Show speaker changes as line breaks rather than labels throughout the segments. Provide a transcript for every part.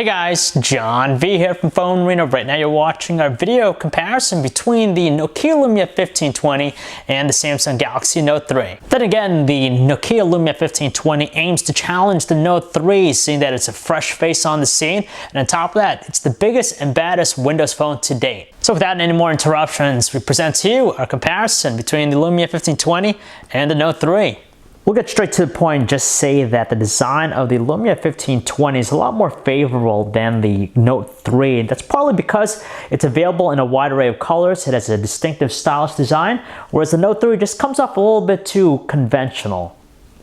Hey guys, John V here from Phone Reno. Right now you're watching our video comparison between the Nokia Lumia 1520 and the Samsung Galaxy Note 3. Then again, the Nokia Lumia 1520 aims to challenge the Note 3, seeing that it's a fresh face on the scene, and on top of that, it's the biggest and baddest Windows phone to date. So without any more interruptions, we present to you our comparison between the Lumia 1520 and the Note 3. We'll get straight to the point and just say that the design of the Lumia 1520 is a lot more favorable than the Note 3. That's probably because it's available in a wide array of colors, it has a distinctive stylish design, whereas the Note 3 just comes off a little bit too conventional.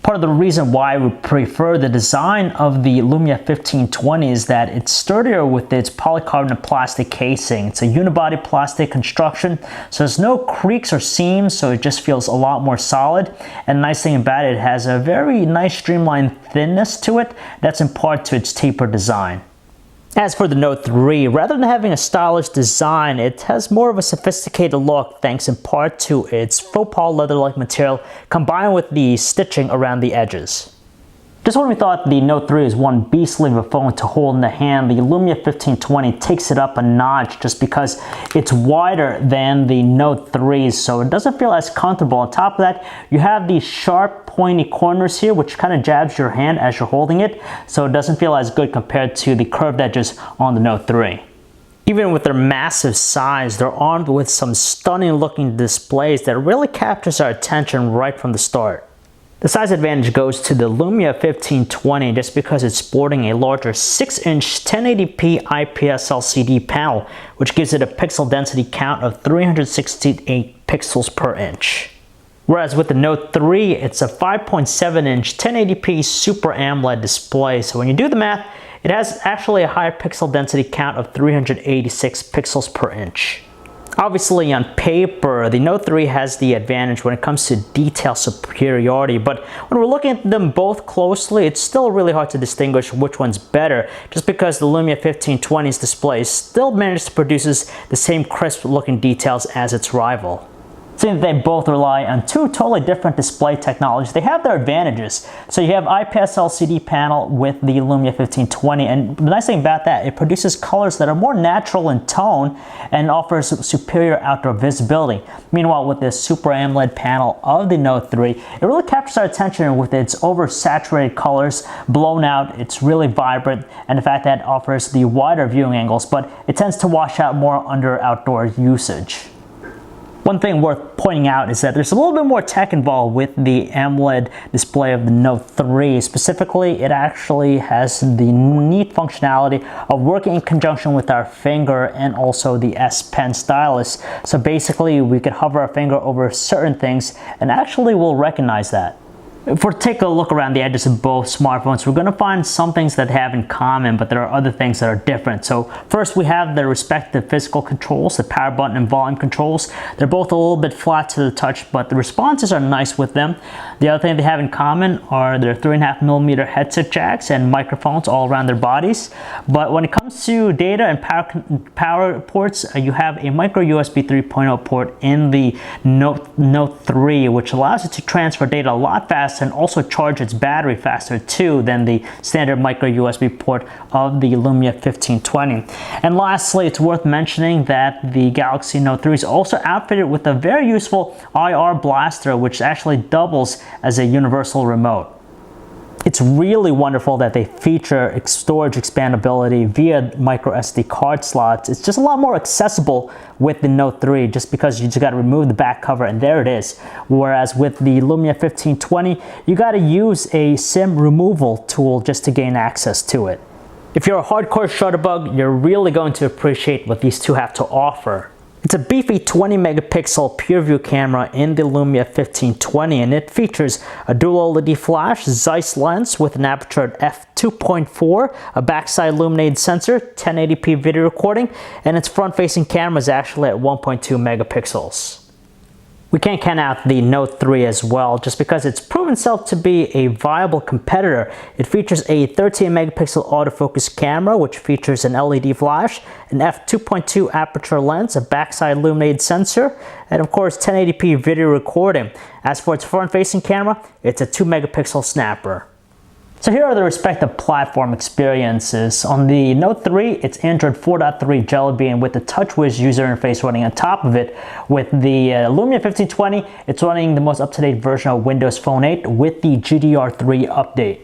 Part of the reason why we prefer the design of the Lumia 1520 is that it's sturdier with its polycarbonate plastic casing. It's a unibody plastic construction, so there's no creaks or seams, so it just feels a lot more solid. And the nice thing about it, it has a very nice streamlined thinness to it that's in part to its tapered design. As for the Note 3, rather than having a stylish design, it has more of a sophisticated look thanks in part to its faux paw leather-like material combined with the stitching around the edges. Just when we thought the Note 3 is one beastly of a phone to hold in the hand, the Lumia 1520 takes it up a notch just because it's wider than the Note 3, so it doesn't feel as comfortable. On top of that, you have these sharp, pointy corners here, which kind of jabs your hand as you're holding it, so it doesn't feel as good compared to the curved edges on the Note 3. Even with their massive size, they're armed with some stunning looking displays that really captures our attention right from the start. The size advantage goes to the Lumia 1520 just because it's sporting a larger 6-inch 1080p IPS LCD panel, which gives it a pixel density count of 368 pixels per inch. Whereas with the Note 3, it's a 5.7-inch 1080p Super AMOLED display, so when you do the math, it has actually a higher pixel density count of 386 pixels per inch. Obviously, on paper, the Note 3 has the advantage when it comes to detail superiority, but when we're looking at them both closely, it's still really hard to distinguish which one's better, just because the Lumia 1520's display still manages to produce the same crisp looking details as its rival. Seeing that they both rely on two totally different display technologies, they have their advantages. So you have IPS LCD panel with the Lumia 1520, and the nice thing about that, it produces colors that are more natural in tone and offers superior outdoor visibility. Meanwhile, with the Super AMOLED panel of the Note 3, it really captures our attention with its oversaturated colors, blown out, it's really vibrant, and the fact that it offers the wider viewing angles, but it tends to wash out more under outdoor usage. One thing worth pointing out is that there's a little bit more tech involved with the AMOLED display of the Note 3. Specifically, it actually has the neat functionality of working in conjunction with our finger and also the S Pen stylus. So basically, we could hover our finger over certain things and actually will recognize that. If we take a look around the edges of both smartphones, we're going to find some things that they have in common, but there are other things that are different. So first, we have the respective physical controls, the power button and volume controls. They're both a little bit flat to the touch, but the responses are nice with them. The other thing they have in common are their 3.5mm headset jacks and microphones all around their bodies. But when it comes to data and power ports, you have a micro USB 3.0 port in the Note 3, which allows it to transfer data a lot faster and also charge its battery faster too than the standard micro USB port of the Lumia 1520. And lastly, it's worth mentioning that the Galaxy Note 3 is also outfitted with a very useful IR blaster, which actually doubles as a universal remote. It's really wonderful that they feature storage expandability via micro SD card slots. It's just a lot more accessible with the Note 3 just because you just got to remove the back cover and there it is. Whereas with the Lumia 1520, you got to use a SIM removal tool just to gain access to it. If you're a hardcore shutterbug, you're really going to appreciate what these two have to offer. It's a beefy 20 megapixel PureView camera in the Lumia 1520, and it features a dual LED flash, Zeiss lens with an aperture at f2.4, a backside illuminated sensor, 1080p video recording, and its front-facing camera is actually at 1.2 megapixels. We can't count out the Note 3 as well, just because it's proven itself to be a viable competitor. It features a 13 megapixel autofocus camera, which features an LED flash, an f2.2 aperture lens, a backside illuminated sensor, and of course 1080p video recording. As for its front-facing camera, it's a 2 megapixel snapper. So here are the respective platform experiences. On the Note 3, it's Android 4.3 Jelly Bean with the TouchWiz user interface running on top of it. With the Lumia 1520, it's running the most up-to-date version of Windows Phone 8 with the GDR3 update.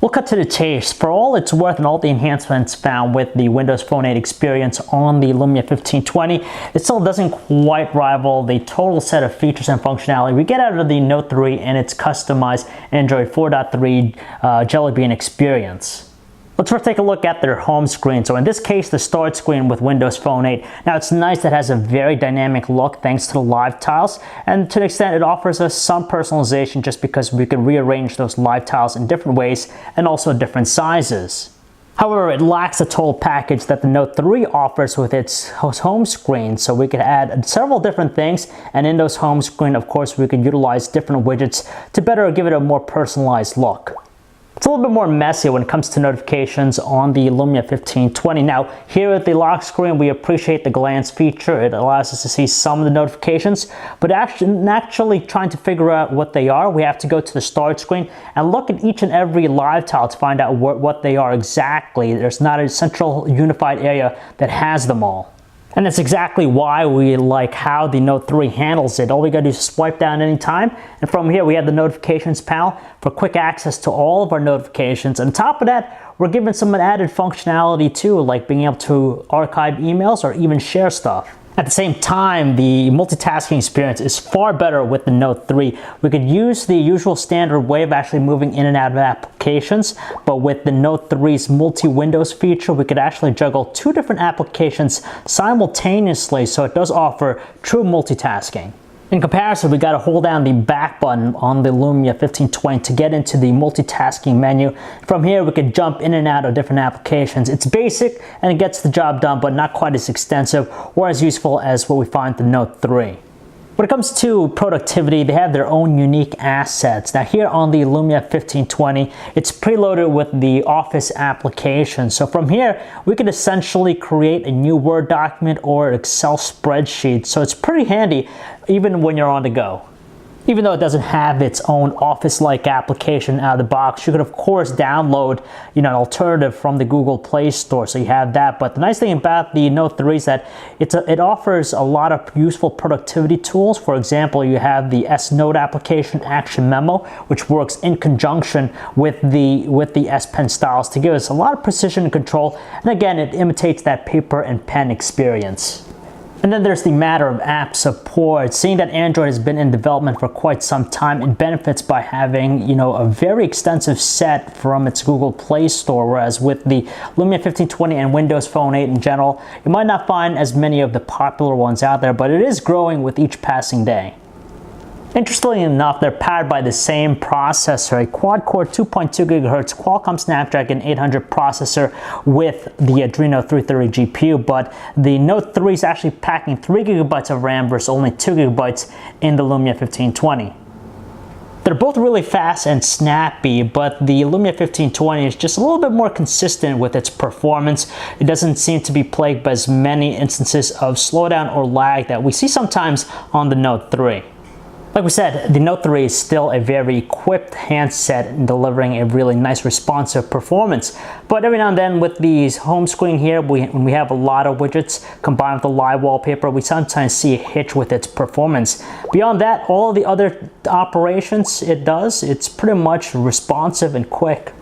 We'll cut to the chase. For all it's worth and all the enhancements found with the Windows Phone 8 experience on the Lumia 1520, it still doesn't quite rival the total set of features and functionality we get out of the Note 3 and its customized Android 4.3 Jelly Bean experience. Let's first take a look at their home screen. So in this case, the start screen with Windows Phone 8. Now it's nice that it has a very dynamic look thanks to the live tiles, and to an extent it offers us some personalization just because we can rearrange those live tiles in different ways and also different sizes. However, it lacks the total package that the Note 3 offers with its home screen, so we could add several different things, and in those home screen, of course, we could utilize different widgets to better give it a more personalized look. It's a little bit more messy when it comes to notifications on the Lumia 1520. Now, here at the lock screen, we appreciate the glance feature. It allows us to see some of the notifications, but actually trying to figure out what they are, we have to go to the start screen and look at each and every live tile to find out what they are exactly. There's not a central unified area that has them all. And that's exactly why we like how the Note 3 handles it. All we gotta do is swipe down anytime, and from here we have the notifications panel for quick access to all of our notifications. On top of that, we're given some added functionality too, like being able to archive emails or even share stuff. At the same time, the multitasking experience is far better with the Note 3. We could use the usual standard way of actually moving in and out of applications, but with the Note 3's multi-windows feature, we could actually juggle two different applications simultaneously, so it does offer true multitasking. In comparison, we got to hold down the back button on the Lumia 1520 to get into the multitasking menu. From here, we can jump in and out of different applications. It's basic and it gets the job done, but not quite as extensive or as useful as what we find in the Note 3. When it comes to productivity, they have their own unique assets. Now here on the Lumia 1520, it's preloaded with the Office application. So from here, we can essentially create a new Word document or Excel spreadsheet. So it's pretty handy even when you're on the go. Even though it doesn't have its own Office-like application out of the box, you could of course download, an alternative from the Google Play Store, so you have that. But the nice thing about the Note 3 is that it offers a lot of useful productivity tools. For example, you have the S Note application Action Memo, which works in conjunction with the S Pen styles to give us a lot of precision and control. And again, it imitates that paper and pen experience. And then there's the matter of app support. Seeing that Android has been in development for quite some time, it benefits by having, a very extensive set from its Google Play Store, whereas with the Lumia 1520 and Windows Phone 8 in general, you might not find as many of the popular ones out there, but it is growing with each passing day. Interestingly enough, they're powered by the same processor, a quad-core 2.2 GHz Qualcomm Snapdragon 800 processor with the Adreno 330 GPU, but the Note 3 is actually packing 3 GB of RAM versus only 2 GB in the Lumia 1520. They're both really fast and snappy, but the Lumia 1520 is just a little bit more consistent with its performance. It doesn't seem to be plagued by as many instances of slowdown or lag that we see sometimes on the Note 3. Like we said, the Note 3 is still a very equipped handset in delivering a really nice responsive performance. But every now and then with the home screen here, when we have a lot of widgets combined with the live wallpaper, we sometimes see a hitch with its performance. Beyond that, all the other operations it does, it's pretty much responsive and quick.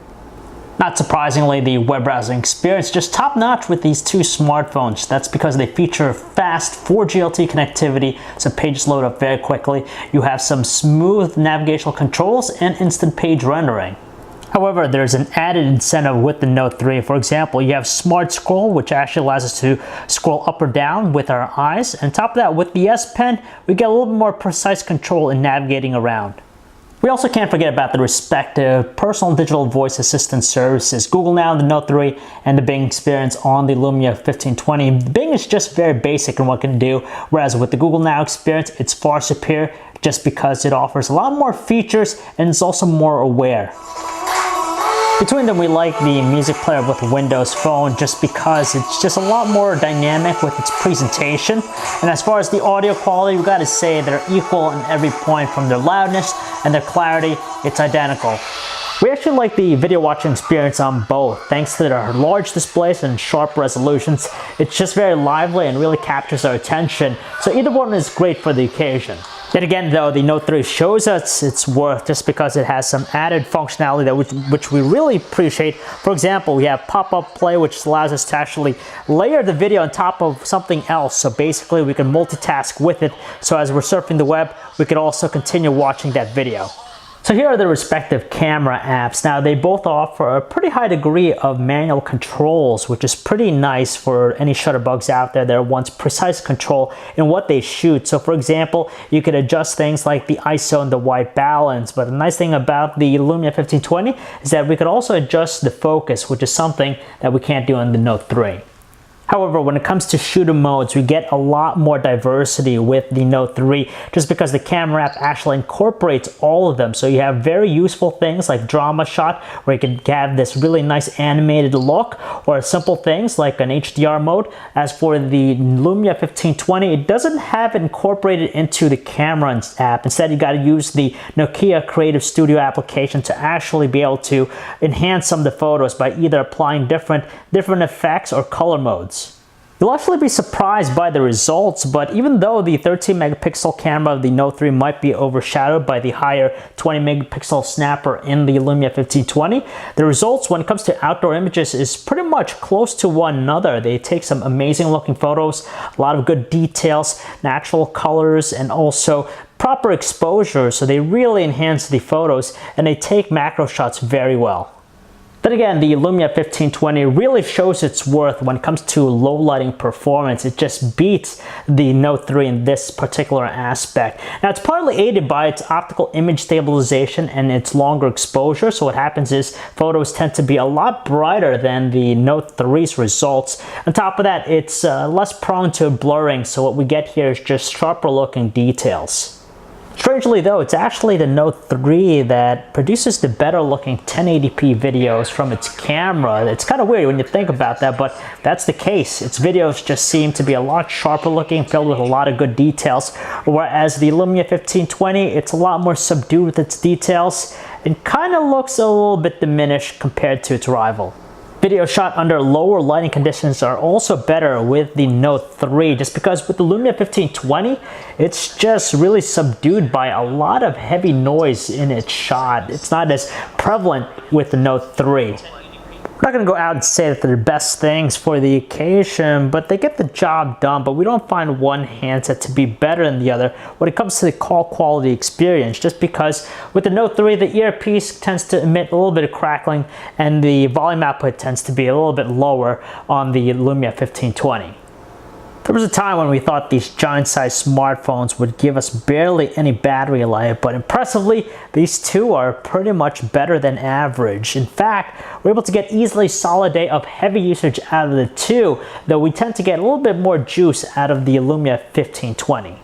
Not surprisingly, the web browsing experience is just top-notch with these two smartphones. That's because they feature fast 4G LTE connectivity, so pages load up very quickly. You have some smooth navigational controls and instant page rendering. However, there's an added incentive with the Note 3. For example, you have Smart Scroll, which actually allows us to scroll up or down with our eyes. And on top of that, with the S Pen, we get a little bit more precise control in navigating around. We also can't forget about the respective personal digital voice assistant services, Google Now on the Note 3 and the Bing experience on the Lumia 1520. Bing is just very basic in what it can do, whereas with the Google Now experience, it's far superior just because it offers a lot more features and it's also more aware. Between them, we like the music player with Windows Phone just because it's just a lot more dynamic with its presentation. And as far as the audio quality, we gotta say they're equal in every point, from their loudness and their clarity, it's identical. We actually like the video watching experience on both. Thanks to their large displays and sharp resolutions, it's just very lively and really captures our attention. So either one is great for the occasion. Yet again though, the Note 3 shows us its worth just because it has some added functionality that which we really appreciate. For example, we have pop-up play, which allows us to actually layer the video on top of something else. So basically we can multitask with it. So as we're surfing the web, we can also continue watching that video. So here are the respective camera apps. Now they both offer a pretty high degree of manual controls, which is pretty nice for any shutterbugs out there that wants precise control in what they shoot. So for example, you could adjust things like the ISO and the white balance. But the nice thing about the Lumia 1520 is that we could also adjust the focus, which is something that we can't do on the Note 3. However, when it comes to shooter modes, we get a lot more diversity with the Note 3 just because the camera app actually incorporates all of them. So you have very useful things like drama shot, where you can have this really nice animated look, or simple things like an HDR mode. As for the Lumia 1520, it doesn't have it incorporated into the camera app. Instead, you got to use the Nokia Creative Studio application to actually be able to enhance some of the photos by either applying different effects or color modes. You'll actually be surprised by the results, but even though the 13 megapixel camera of the Note 3 might be overshadowed by the higher 20 megapixel snapper in the Lumia 1520, the results when it comes to outdoor images is pretty much close to one another. They take some amazing looking photos, a lot of good details, natural colors, and also proper exposure, so they really enhance the photos and they take macro shots very well. Then again, the Lumia 1520 really shows its worth when it comes to low lighting performance. It just beats the Note 3 in this particular aspect. Now, it's partly aided by its optical image stabilization and its longer exposure. So what happens is photos tend to be a lot brighter than the Note 3's results. On top of that, it's less prone to blurring. So what we get here is just sharper looking details. Strangely though, it's actually the Note 3 that produces the better looking 1080p videos from its camera. It's kind of weird when you think about that, but that's the case. Its videos just seem to be a lot sharper looking, filled with a lot of good details, whereas the Lumia 1520, it's a lot more subdued with its details and kind of looks a little bit diminished compared to its rival. Video shot under lower lighting conditions are also better with the Note 3, just because with the Lumia 1520, it's just really subdued by a lot of heavy noise in its shot. It's not as prevalent with the Note 3. I'm not going to go out and say that they're the best things for the occasion, but they get the job done. But we don't find one handset to be better than the other when it comes to the call quality experience, just because with the Note 3, the earpiece tends to emit a little bit of crackling and the volume output tends to be a little bit lower on the Lumia 1520. There was a time when we thought these giant-sized smartphones would give us barely any battery life, but impressively, these two are pretty much better than average. In fact, we're able to get easily a solid day of heavy usage out of the two, though we tend to get a little bit more juice out of the Lumia 1520.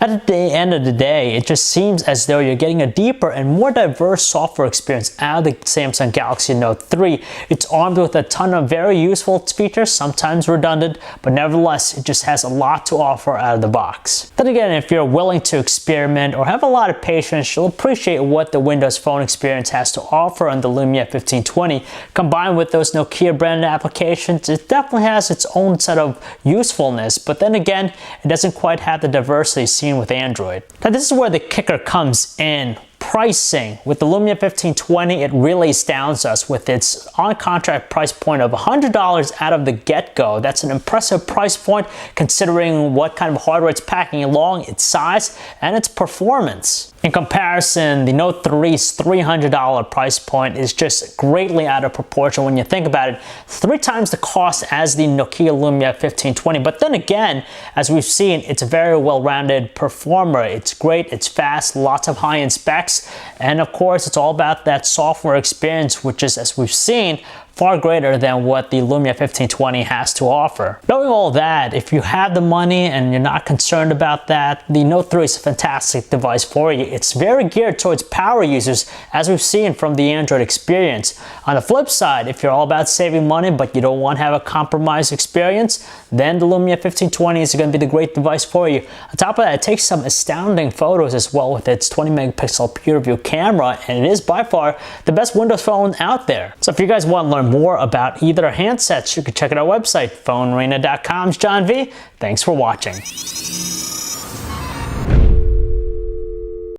At the end of the day, it just seems as though you're getting a deeper and more diverse software experience out of the Samsung Galaxy Note 3. It's armed with a ton of very useful features, sometimes redundant, but nevertheless, it just has a lot to offer out of the box. Then again, if you're willing to experiment or have a lot of patience, you'll appreciate what the Windows Phone experience has to offer on the Lumia 1520. Combined with those Nokia branded applications, it definitely has its own set of usefulness, but then again, it doesn't quite have the diversity seen with Android. Now this is where the kicker comes in. Pricing. With the Lumia 1520, it really astounds us with its on-contract price point of $100 out of the get-go. That's an impressive price point considering what kind of hardware it's packing along, its size, and its performance. In comparison, the Note 3's $300 price point is just greatly out of proportion when you think about it. 3 times the cost as the Nokia Lumia 1520. But then again, as we've seen, it's a very well-rounded performer. It's great, it's fast, lots of high-end specs, and of course, it's all about that software experience, which is, as we've seen, far greater than what the Lumia 1520 has to offer. Knowing all that, if you have the money and you're not concerned about that, the Note 3 is a fantastic device for you. It's very geared towards power users, as we've seen from the Android experience. On the flip side, if you're all about saving money but you don't want to have a compromised experience, then the Lumia 1520 is going to be the great device for you. On top of that, it takes some astounding photos as well with its 20 megapixel pure view camera, and it is by far the best Windows phone out there. So if you guys want to learn more about either handsets, you can check out our website, phonearena.com. John V. Thanks for watching.